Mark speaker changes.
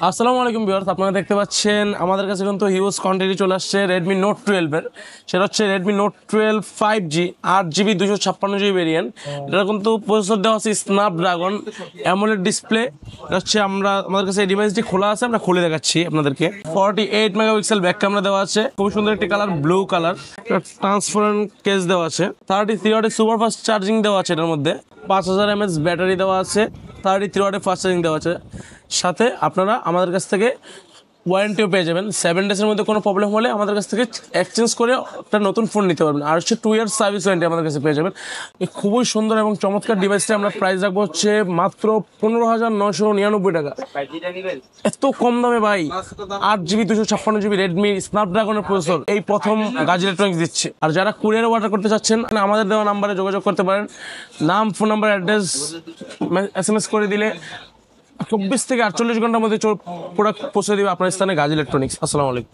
Speaker 1: আসসালামু আলাইকুম ভিউয়ার্স, আপনারা দেখতে পাচ্ছেন আমাদের কাছে কিন্তু হিউজ কোয়ান্টিটি চলে আসছে রেডমি নোট 12 এর। সেটা হচ্ছে Redmi note 12 5G 8GB 256GB variant. এটা কিন্তু প্রসেসর দেওয়া আছে স্ন্যাপড্রাগন অ্যামোলেড ডিসপ্লে। এটা হচ্ছে আমাদের কাছে এই ডিভাইসটি খোলা আছে, আমরা খুলে দেখাচ্ছি আপনাদেরকে। 48 মেগাপিক্সেল ব্যাক ক্যামেরা দেওয়া আছে, খুব সুন্দর একটি colour blue colour. Transparent case দেওয়া আছে, 33 ওয়াটের সুপার ফাস্ট চার্জিং দেওয়া আছে। এটার মধ্যে 5000 mAh ব্যাটারি দেওয়া আছে, 33 ওয়াটের ফাস্ট চার্জিং দেওয়া আছে। সাথে আপনারা আমাদের কাছ থেকে ওয়ারেন্টিও পেয়ে যাবেন। 7 ডেজের মধ্যে কোনো প্রবলেম হলে আমাদের কাছ থেকে এক্সচেঞ্জ করে একটা নতুন ফোন নিতে পারবেন। আর হচ্ছে 2 ইয়ার সার্ভিস ওয়ারেন্টি আমাদের কাছে পেয়ে যাবেন। এই খুবই সুন্দর এবং চমৎকার ডিভাইসটা আমরা প্রাইস রাখবো হচ্ছে মাত্র 15,999 টাকা। এত কম দামে ভাই 8GB 256GB রেডমি স্ন্যাপড্রাগনের প্রসেসর এই প্রথম গাজী ইলেকট্রনিক্স দিচ্ছে। আর যারা কুরিয়ারে অর্ডার করতে চাচ্ছেন আমাদের দেওয়া নাম্বারে যোগাযোগ করতে পারেন। নাম, ফোন নাম্বার, অ্যাড্রেস SMS করে দিলে 24 থেকে 48 ঘন্টার মধ্যে প্রোডাক্ট পৌঁছে দেবে আপনার স্থানে গাজী ইলেকট্রনিক্স। আসসালামু আলাইকুম।